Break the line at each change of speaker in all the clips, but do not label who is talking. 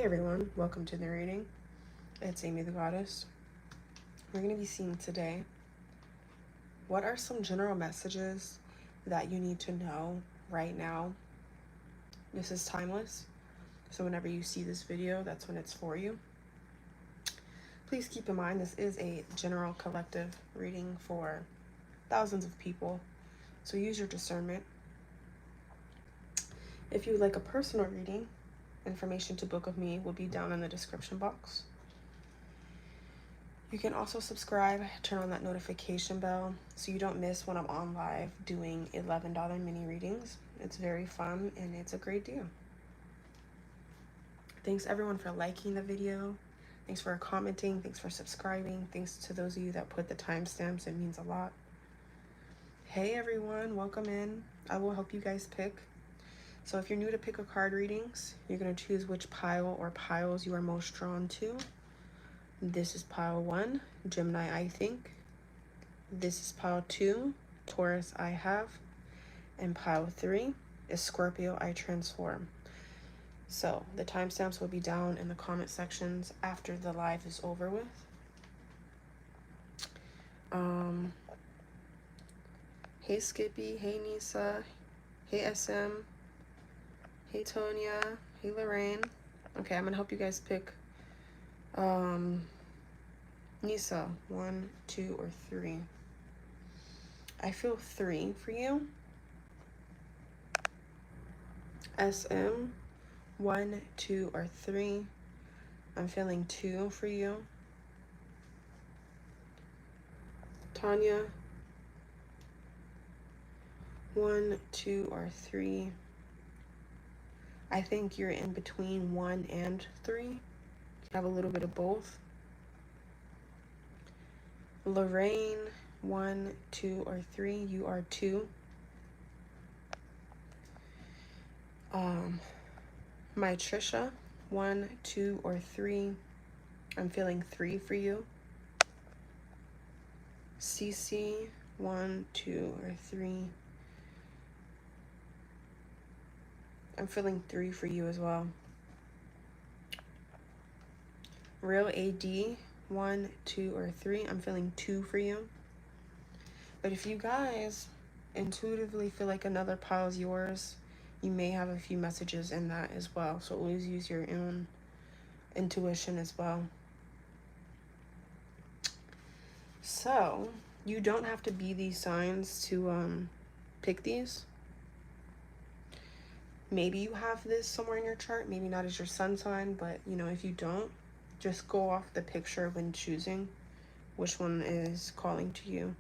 everyone, welcome to the reading. It's Amy the Goddess. We're going to be seeing today what are some general messages that you need to know right now. This is timeless, so whenever you see this video, that's when it's for you. Please keep in mind this is a general collective reading for thousands of people, so use your discernment. If you would like a personal reading, information to book with me will be down in the description box. You can also subscribe, turn on that notification bell so you don't miss when I'm on live doing $11 mini readings. It's very fun and it's a great deal. Thanks everyone for liking the video. Thanks for commenting. Thanks for subscribing. Thanks to those of you that put the timestamps. It means a lot. Hey everyone, welcome in. I will help you guys pick. So if you're new to pick a card readings, you're going to choose which pile or piles you are most drawn to. This is pile 1, Gemini I think. This is pile 2, Taurus I have. And pile 3 is Scorpio I transform. So the timestamps will be down in the comment sections after the live is over with. Hey Skippy, hey Nisa, hey SM. Hey Tonya, hey Lorraine. Okay, I'm gonna help you guys pick Nisa, 1, 2, or 3. I feel 3 for you. SM, 1, 2, or 3. I'm feeling 2 for you. Tanya, 1, 2, or 3. I think you're in between 1 and 3. You have a little bit of both. Lorraine, 1, 2, or 3. You are 2. My Trisha, 1, 2, or 3. I'm feeling 3 for you. Cece, 1, 2, or 3. I'm feeling 3 for you as well. Real AD, 1, 2, or 3. I'm feeling 2 for you. But if you guys intuitively feel like another pile is yours, you may have a few messages in that as well. So always use your own intuition as well. So you don't have to be these signs to pick these. Maybe you have this somewhere in your chart, maybe not as your sun sign, but you know, if you don't, just go off the picture when choosing which one is calling to you.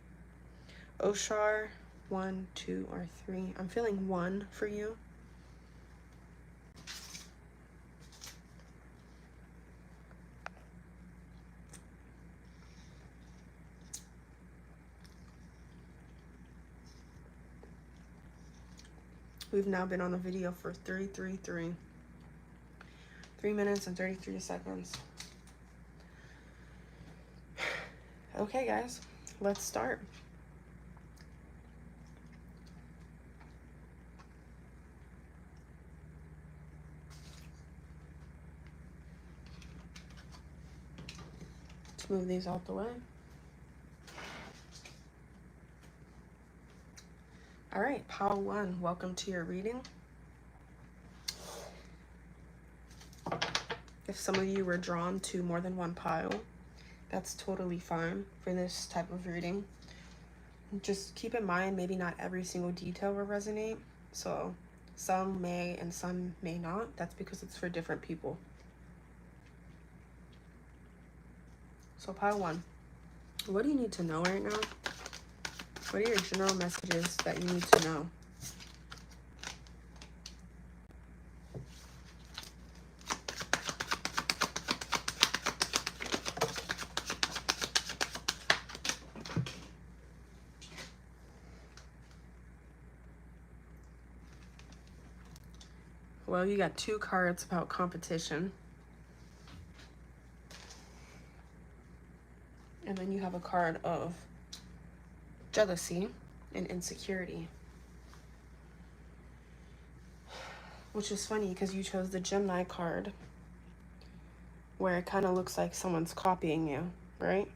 Oshar, 1, 2, or 3. I'm feeling 1 for you. We've now been on the video for 3 minutes and 33 seconds. Okay, guys, let's start. Let's move these out the way. All right, pile 1, welcome to your reading. If some of you were drawn to more than one pile, that's totally fine for this type of reading. Just keep in mind, maybe not every single detail will resonate. So some may and some may not. That's because it's for different people. So pile 1, what do you need to know right now? What are your general messages that you need to know? Well, you got 2 cards about competition. And then you have a card of jealousy and insecurity. Which is funny because you chose the Gemini card. where it kind of looks like someone's copying you, right?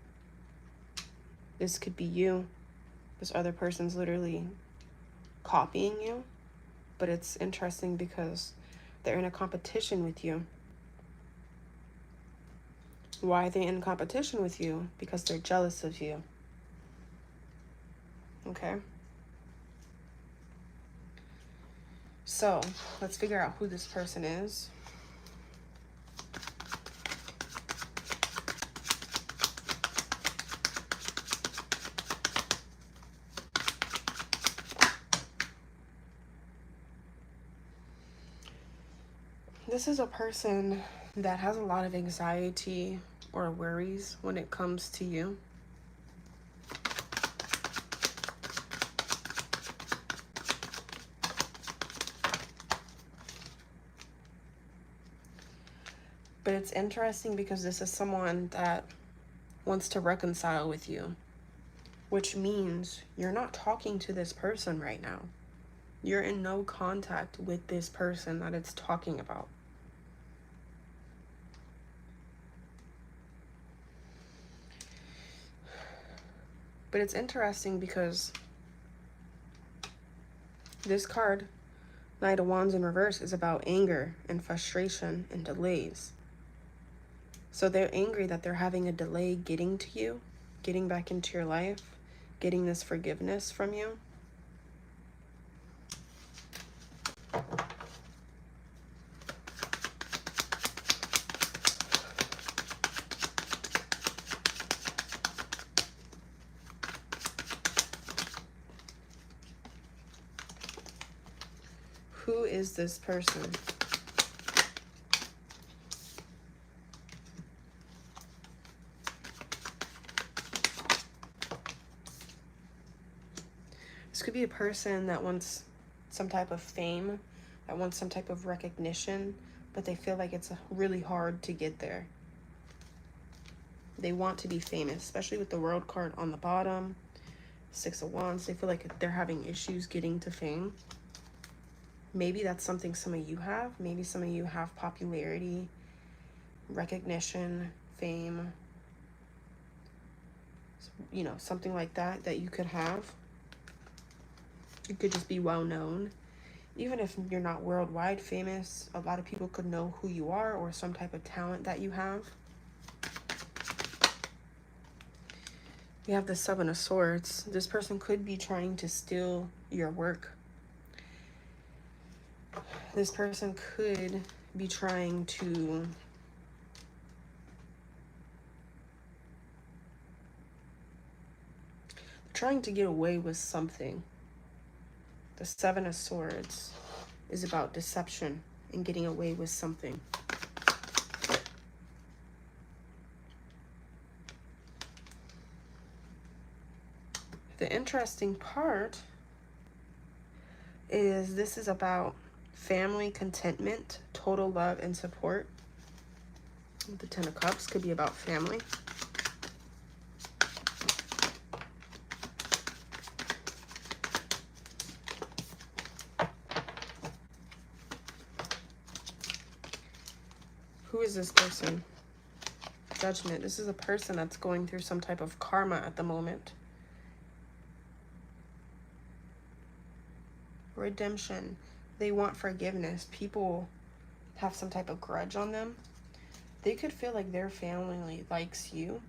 This could be you. This other person's literally copying you. But it's interesting because they're in a competition with you. Why are they in competition with you? Because they're jealous of you. Okay? So, let's figure out who this person is. This is a person that has a lot of anxiety or worries when it comes to you. But it's interesting because this is someone that wants to reconcile with you, which means you're not talking to this person right now. You're in no contact with this person that it's talking about. But it's interesting because this card, Knight of Wands in reverse, is about anger and frustration and delays. So they're angry that they're having a delay getting to you, getting back into your life, getting this forgiveness from you. Who is this person? This could be a person that wants some type of fame, that wants some type of recognition, but they feel like it's really hard to get there. They want to be famous, especially with the World card on the bottom, Six of Wands. They feel like they're having issues getting to fame. Maybe that's something some of you have. Maybe some of you have popularity, recognition, fame, you know, something like that that you could have. You could just be well known. Even if you're not worldwide famous, a lot of people could know who you are or some type of talent that you have. We have the Seven of Swords. This person could be trying to steal your work. This person could be trying to get away with something. The Seven of Swords is about deception and getting away with something. The interesting part is this is about family, contentment, total love, and support. The Ten of Cups could be about family. Who is this person? Judgment. This is a person that's going through some type of karma at the moment. Redemption. They want forgiveness. People have some type of grudge on them. They could feel like their family likes you.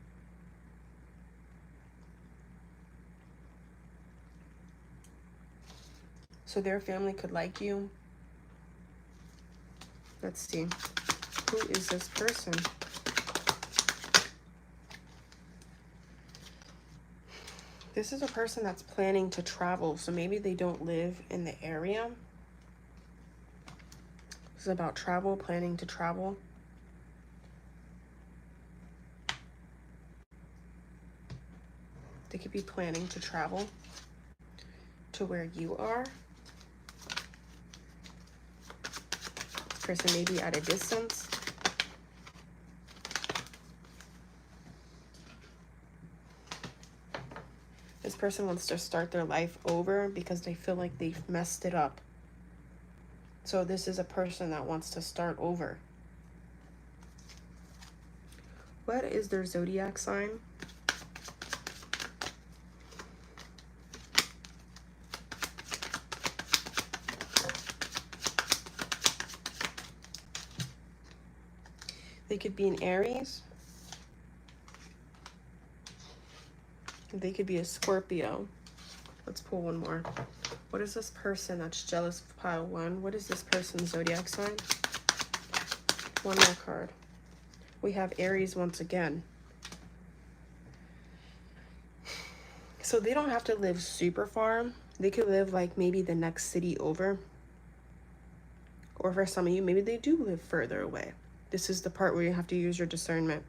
So their family could like you. Let's see. Who is this person? This is a person that's planning to travel. So maybe they don't live in the area. This is about travel, planning to travel. They could be planning to travel to where you are. This person may be at a distance. This person wants to start their life over because they feel like they've messed it up. So this is a person that wants to start over. What is their zodiac sign? They could be an Aries. They could be a Scorpio. Let's pull one more. What is this person that's jealous of pile 1? What is this person's zodiac sign? One more card. We have Aries once again. So they don't have to live super far. They could live like maybe the next city over. Or for some of you, maybe they do live further away. This is the part where you have to use your discernment.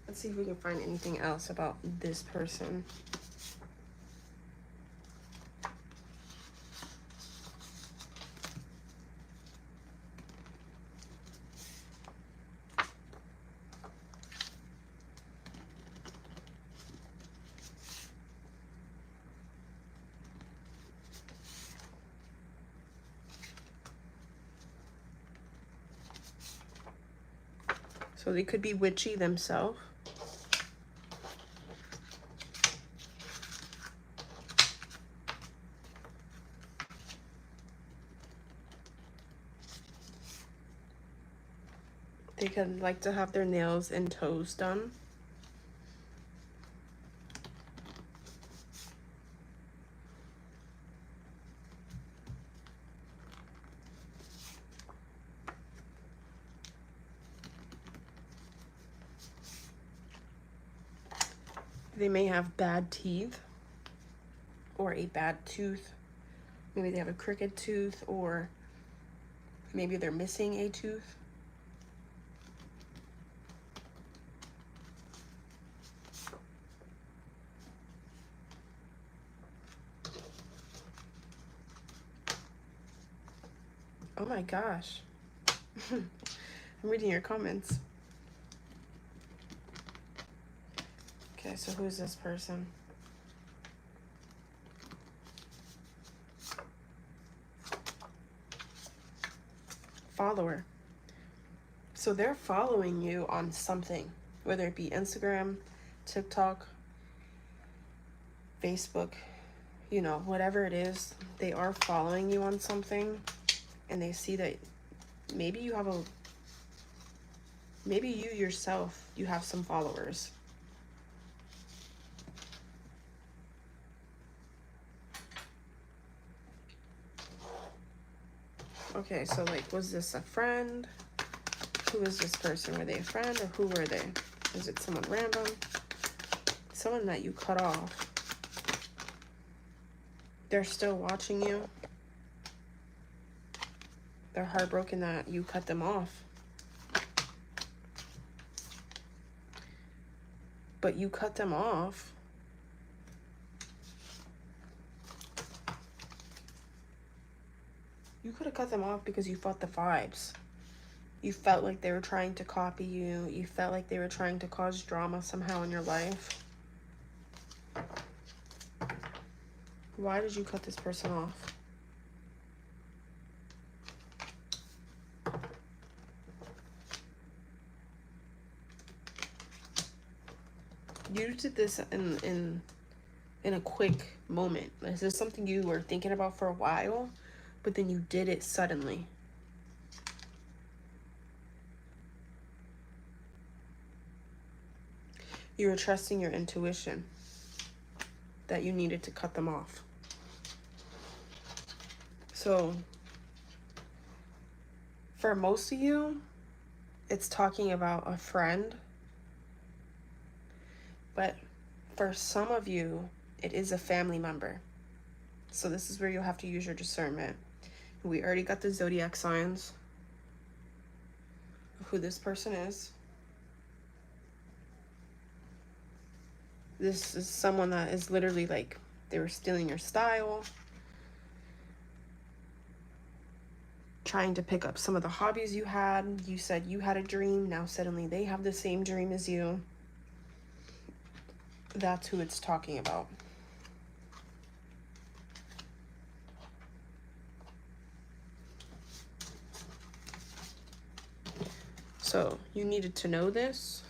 Let's see if we can find anything else about this person. So they could be witchy themselves. They could like to have their nails and toes done. They may have bad teeth or a bad tooth. Maybe they have a crooked tooth, or maybe they're missing a tooth. Oh my gosh. I'm reading your comments. Okay, so who is this person? Follower. So they're following you on something, whether it be Instagram, TikTok, Facebook, you know, whatever it is, they are following you on something, and they see that maybe you have maybe you yourself, you have some followers. Okay, so like, was this a friend? Who is this person? Were they a friend, or who were they? Is it someone random? Someone that you cut off. They're still watching you. They're heartbroken that you cut them off. But you cut them off. You could have cut them off because you felt the vibes. You felt like they were trying to copy you. You felt like they were trying to cause drama somehow in your life. Why did you cut this person off? You did this in a quick moment. Is this something you were thinking about for a while, but then you did it suddenly? You were trusting your intuition that you needed to cut them off. So for most of you, it's talking about a friend. But for some of you, it is a family member. So this is where you'll have to use your discernment. We already got the zodiac signs of who this person is. This is someone that is literally like, they were stealing your style, trying to pick up some of the hobbies you had. You said you had a dream, now suddenly they have the same dream as you. That's who it's talking about. So you needed to know this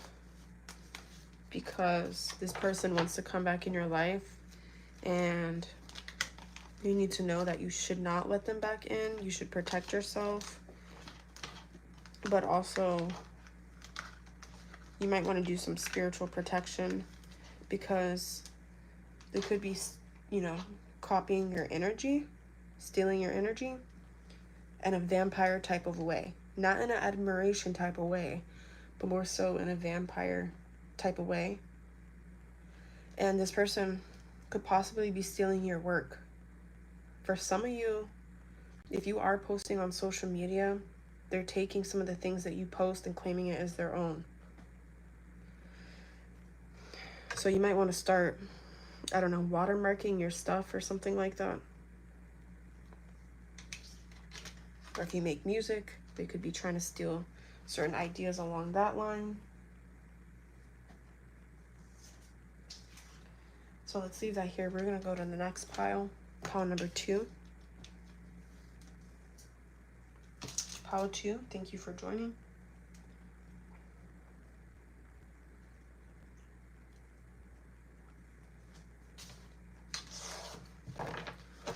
because this person wants to come back in your life, and you need to know that you should not let them back in. You should protect yourself, but also you might want to do some spiritual protection because they could be, you know, copying your energy, stealing your energy in a vampire type of way. Not in an admiration type of way, but more so in a vampire type of way. And this person could possibly be stealing your work. For some of you, if you are posting on social media, they're taking some of the things that you post and claiming it as their own. So you might want to start, I don't know, watermarking your stuff or something like that. Or if you make music, they could be trying to steal certain ideas along that line. So let's leave that here. We're going to go to the next pile, pile number 2. Pile 2, thank you for joining.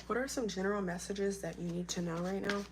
What are some general messages that you need to know right now?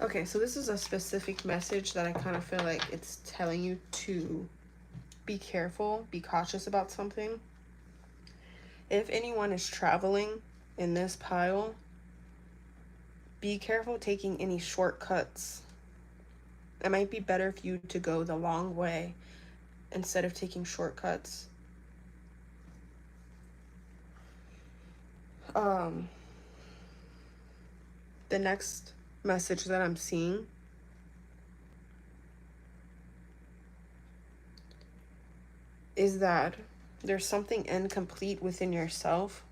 Okay, so this is a specific message that I kind of feel like it's telling you to be careful, be cautious about something. If anyone is traveling in this pile, be careful taking any shortcuts. It might be better for you to go the long way instead of taking shortcuts. The next message that I'm seeing is that there's something incomplete within yourself.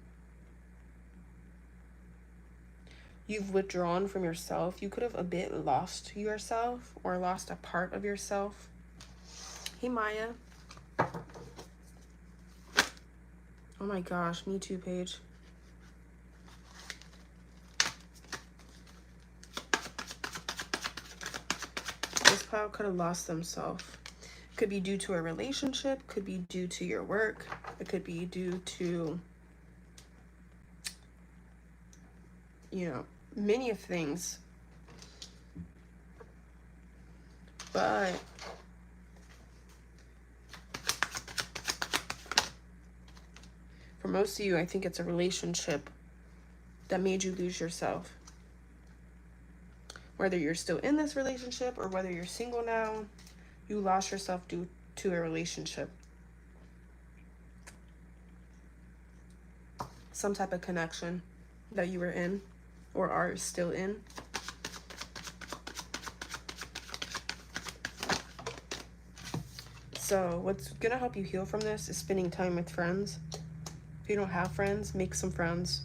You've withdrawn from yourself. You could have a bit lost yourself or lost a part of yourself. Hey, Maya. Oh my gosh, me too, Paige. This pile could have lost themselves. Could be due to a relationship, could be due to your work, it could be due to, you know, many of things. But for most of you, I think it's a relationship that made you lose yourself. Whether you're still in this relationship or whether you're single now, you lost yourself due to a relationship. Some type of connection that you were in or are still in. So what's gonna help you heal from this is spending time with friends. If you don't have friends, make some friends.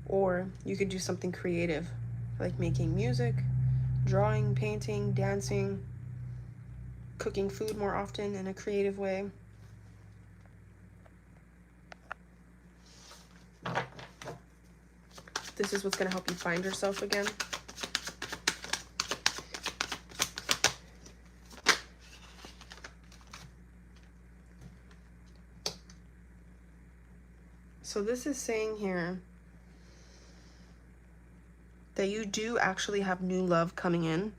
Or you could do something creative, like making music, drawing, painting, dancing, cooking food more often in a creative way. This is what's going to help you find yourself again. So this is saying here that you do actually have new love coming in.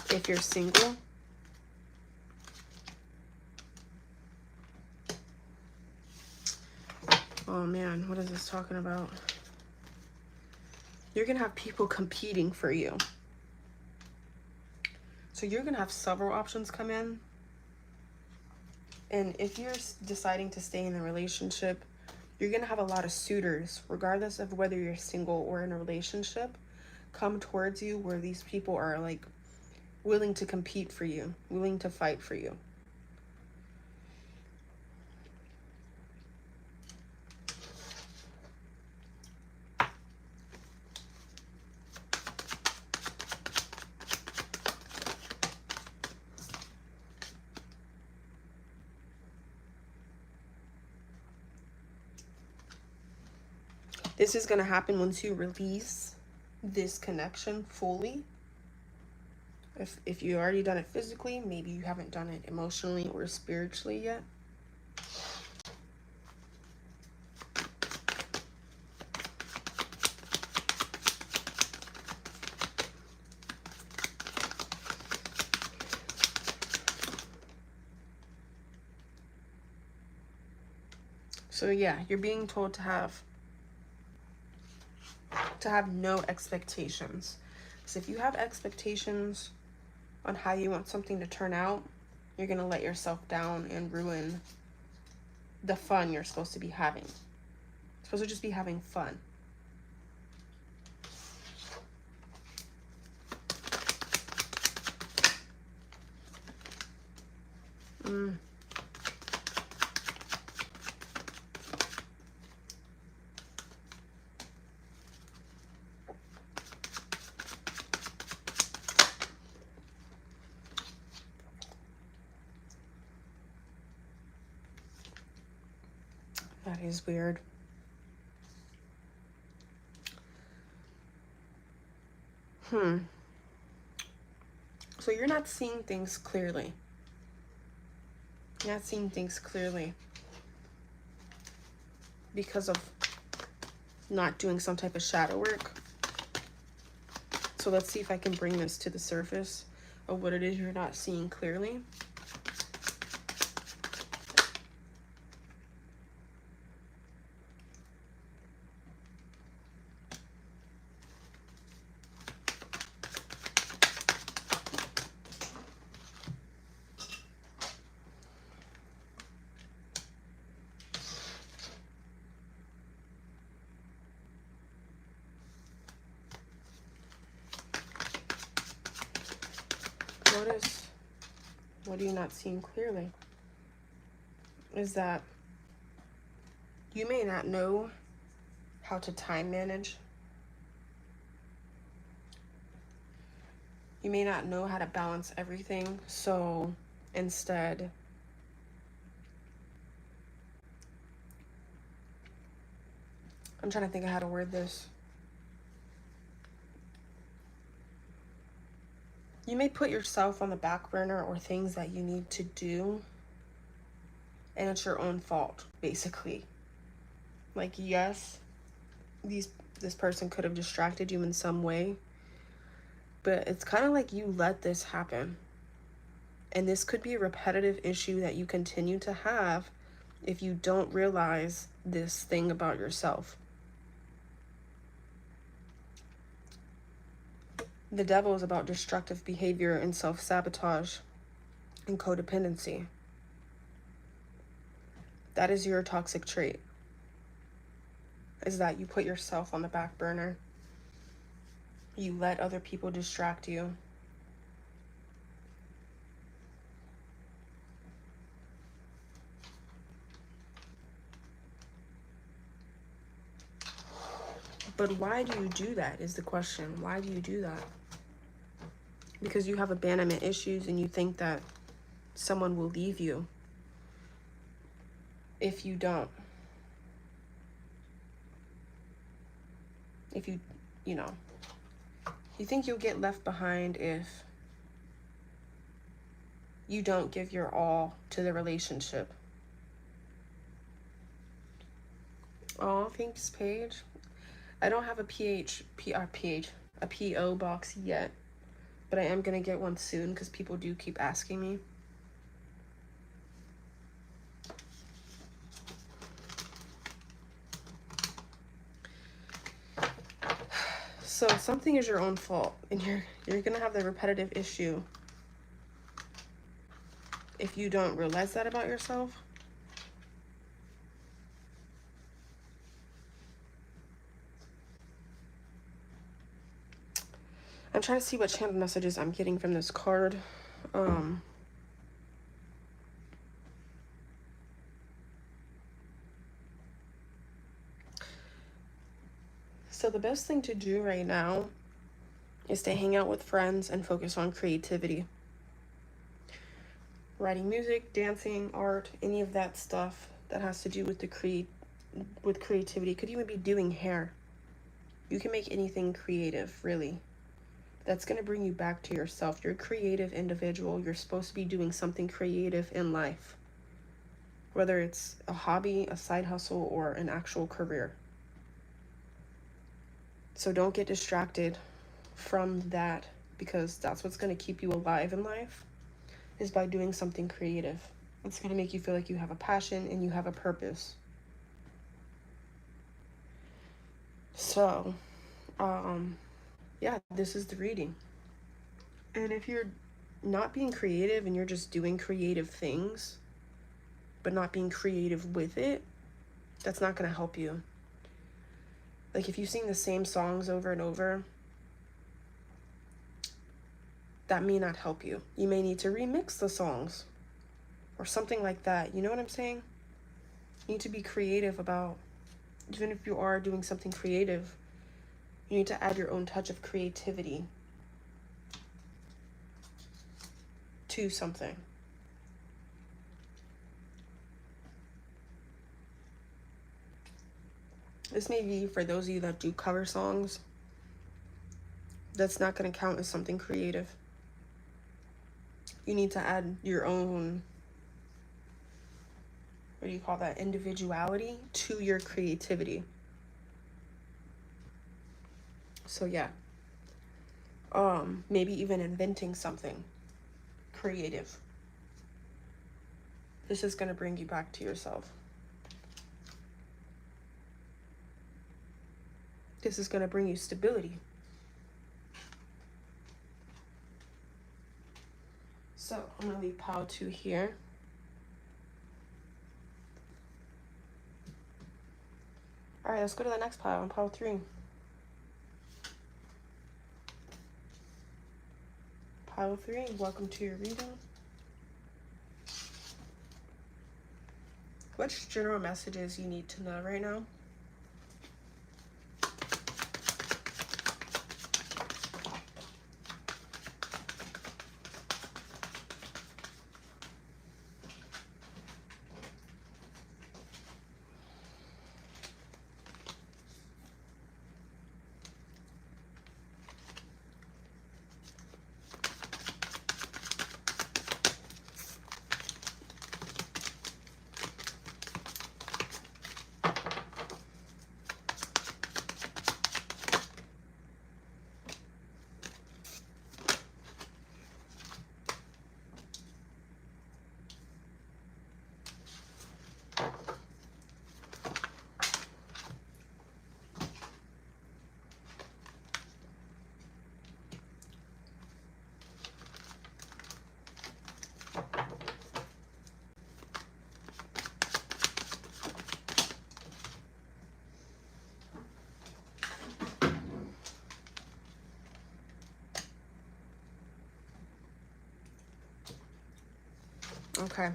If you're single. Oh man, what is this talking about? You're gonna have people competing for you. So you're gonna have several options come in. And if you're deciding to stay in a relationship, you're gonna have a lot of suitors, regardless of whether you're single or in a relationship, come towards you, where these people are like willing to compete for you, willing to fight for you. This is going to happen once you release this connection fully. If you already done it physically, maybe you haven't done it emotionally or spiritually yet. So yeah, you're being told to have no expectations. So if you have expectations on how you want something to turn out, you're going to let yourself down and ruin the fun you're supposed to be having. You're supposed to just be having fun. That is weird. So you're not seeing things clearly. You're not seeing things clearly because of not doing some type of shadow work. So let's see if I can bring this to the surface of what it is you're not seeing clearly. What are you not seeing clearly? Is that you may not know how to time manage. You may not know how to balance everything. So instead, I'm trying to think of how to word this. You may put yourself on the back burner or things that you need to do, and it's your own fault, basically. Like, yes, this person could have distracted you in some way, but it's kind of like you let this happen. And this could be a repetitive issue that you continue to have if you don't realize this thing about yourself. The devil is about destructive behavior and self-sabotage and codependency. That is your toxic trait. Is that you put yourself on the back burner. You let other people distract you. But why do you do that is the question. Why do you do that? Because you have abandonment issues and you think that someone will leave you if you don't. If you think you'll get left behind if you don't give your all to the relationship. Oh, thanks, Paige. I don't have a a PO box yet, but I am gonna get one soon because people do keep asking me. So something is your own fault, and you're gonna have the repetitive issue if you don't realize that about yourself. I'm trying to see what channel messages I'm getting from this card. So the best thing to do right now is to hang out with friends and focus on creativity. Writing music, dancing, art, any of that stuff that has to do with with creativity. Could even be doing hair. You can make anything creative, really. That's going to bring you back to yourself. You're a creative individual. You're supposed to be doing something creative in life, whether it's a hobby, a side hustle, or an actual career. So don't get distracted from that, because that's what's going to keep you alive in life, is by doing something creative. It's going to make you feel like you have a passion and you have a purpose. So, yeah, this is the reading. And if you're not being creative and you're just doing creative things, but not being creative with it, that's not going to help you. Like if you sing the same songs over and over, that may not help you. You may need to remix the songs or something like that. You know what I'm saying? You need to be creative about, even if you are doing something creative, you need to add your own touch of creativity to something. This may be for those of you that do cover songs. That's not going to count as something creative. You need to add your own, what do you call that, individuality to your creativity. So yeah, maybe even inventing something creative. This is going to bring you back to yourself. This is going to bring you stability. So I'm going to leave pile 2 here. All right, let's go to the next pile, on pile 3. Pile 3, welcome to your reading. Which general messages you need to know right now? Okay.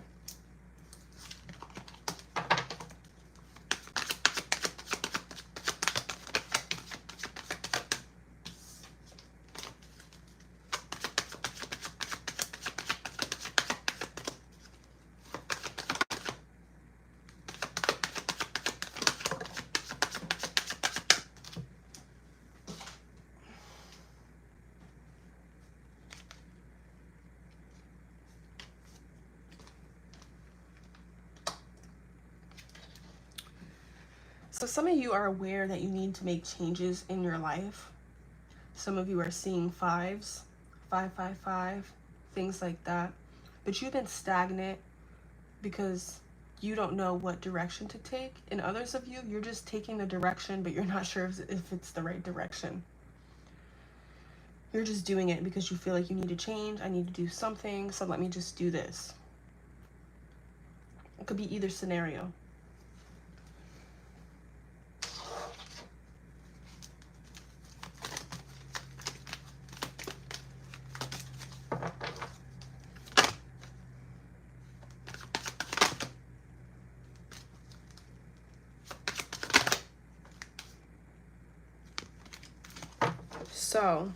So some of you are aware that you need to make changes in your life. Some of you are seeing fives, 555, things like that. But you've been stagnant because you don't know what direction to take. And others of you, you're just taking the direction, but you're not sure if it's the right direction. You're just doing it because you feel like you need to change. I need to do something, so let me just do this. It could be either scenario. So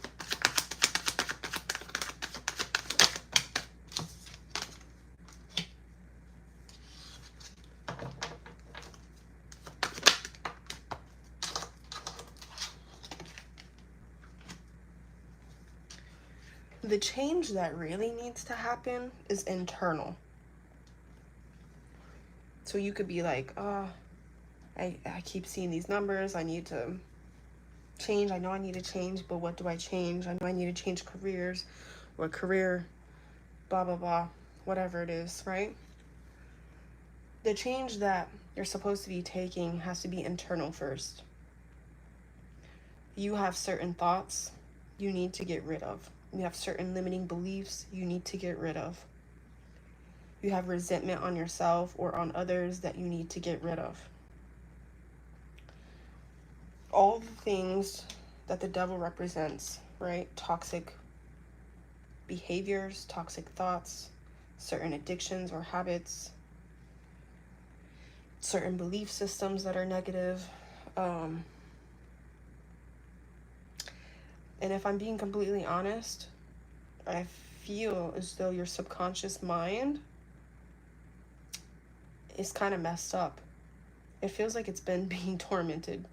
the change that really needs to happen is internal. So you could be like, I keep seeing these numbers. I need to change. I know I need to change, but what do I change? I know I need to change careers or career, blah, blah, blah, whatever it is, right? The change that you're supposed to be taking has to be internal first. You have certain thoughts you need to get rid of. You have certain limiting beliefs you need to get rid of. You have resentment on yourself or on others that you need to get rid of. All the things that the devil represents, right? Toxic behaviors, toxic thoughts, certain addictions or habits, certain belief systems that are negative. And if I'm being completely honest, I feel as though your subconscious mind is kind of messed up. It feels like it's been being tormented.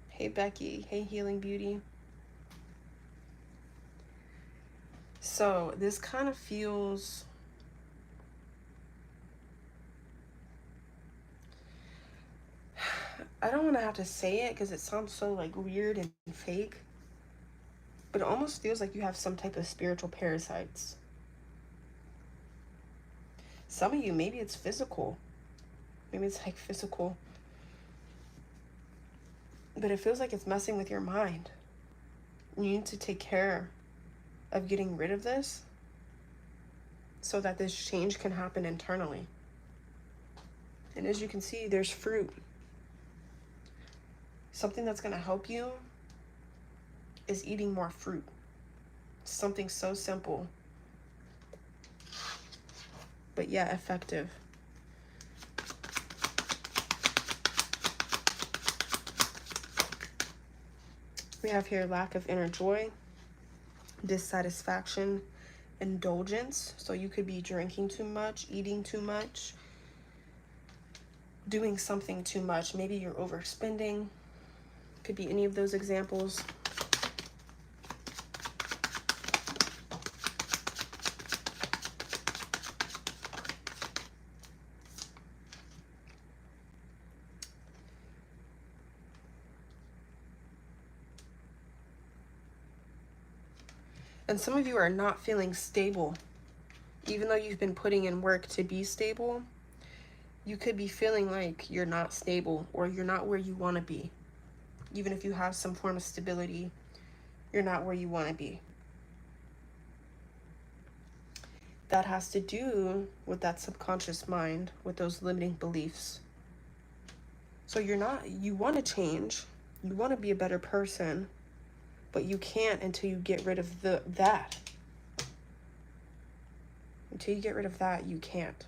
Hey, Becky. Hey, Healing Beauty. So this kind of feels... I don't want to have to say it because it sounds so like weird and fake. But it almost feels like you have some type of spiritual parasites. Some of you, maybe it's physical. Maybe it's like physical. But it feels like it's messing with your mind. You need to take care of getting rid of this so that this change can happen internally. And as you can see, there's fruit. Something that's going to help you is eating more fruit. Something so simple, but yet effective. We have here lack of inner joy, dissatisfaction, indulgence. So you could be drinking too much, eating too much, doing something too much. Maybe you're overspending. Could be any of those examples. And some of you are not feeling stable. Even though you've been putting in work to be stable, you could be feeling like you're not stable or you're not where you want to be. Even if you have some form of stability, you're not where you want to be. That has to do with that subconscious mind, with those limiting beliefs. So you want to change, you want to be a better person, but you can't until you get rid of that. Until you get rid of that, you can't.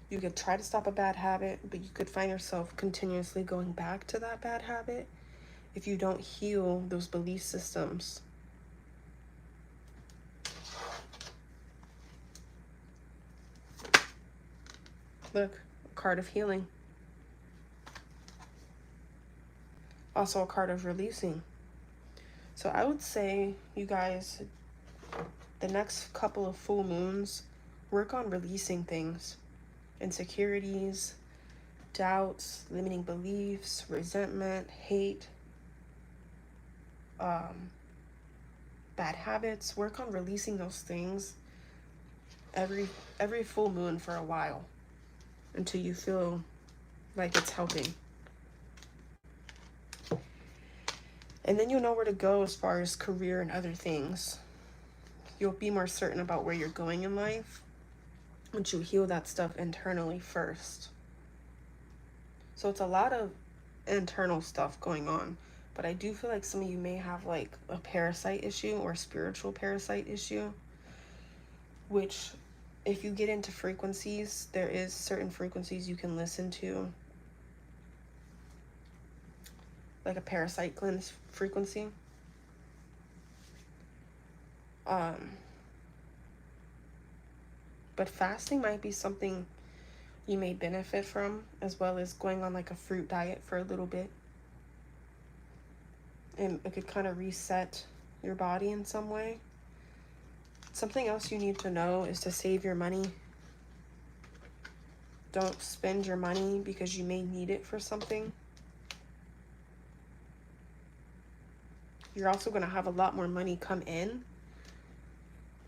You could try to stop a bad habit, but you could find yourself continuously going back to that bad habit if you don't heal those belief systems. Look, a card of healing. Also a card of releasing. So I would say, you guys, the next couple of full moons, work on releasing things. insecurities, doubts, limiting beliefs, resentment, hate, bad habits. Work on releasing those things every full moon for a while until you feel like it's helping. And then you'll know where to go as far as career and other things. You'll be more certain about where you're going in life once you heal that stuff internally first. So it's a lot of internal stuff going on. But I do feel like some of you may have like a parasite issue or spiritual parasite issue, which if you get into frequencies, there is certain frequencies you can listen to, like a parasite cleanse frequency. But fasting might be something you may benefit from, as well as going on like a fruit diet for a little bit. And it could kind of reset your body in some way. Something else you need to know is to save your money. Don't spend your money because you may need it for something. You're also going to have a lot more money come in.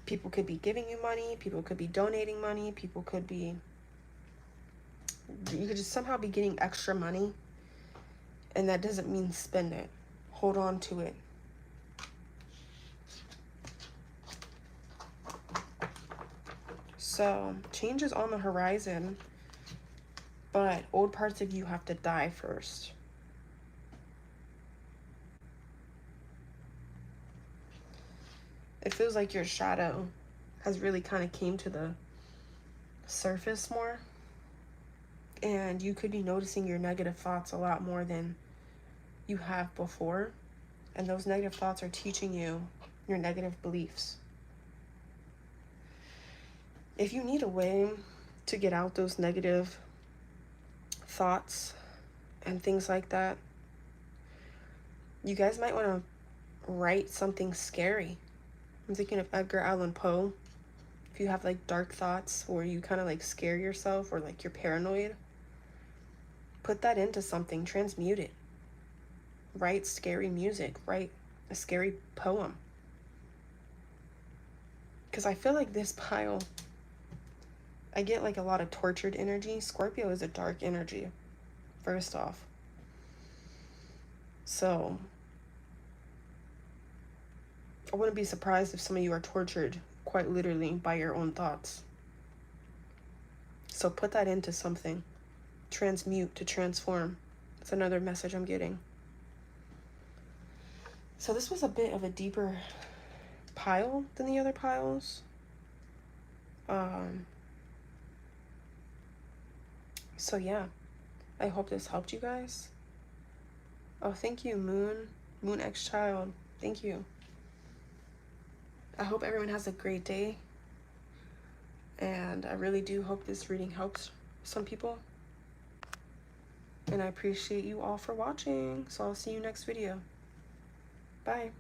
People could be giving you money. People could be donating money. You could just somehow be getting extra money. And that doesn't mean spend it. Hold on to it. So, change is on the horizon, but old parts of you have to die first. It feels like your shadow has really kind of came to the surface more, and you could be noticing your negative thoughts a lot more than you have before, and those negative thoughts are teaching you your negative beliefs. If you need a way to get out those negative thoughts and things like that, you guys might want to write something scary. I'm thinking of Edgar Allan Poe. If you have like dark thoughts or you kind of like scare yourself or like you're paranoid, put that into something, transmute it. Write scary music, write a scary poem. Because I feel like this pile, I get like a lot of tortured energy. Scorpio is a dark energy, first off. So I wouldn't be surprised if some of you are tortured quite literally by your own thoughts. So put that into something. Transmute to transform. That's another message I'm getting. So this was a bit of a deeper pile than the other piles. So yeah, I hope this helped you guys. Oh, thank you, Moon X Child. Thank you. I hope everyone has a great day. And I really do hope this reading helps some people. And I appreciate you all for watching. So I'll see you next video. Bye.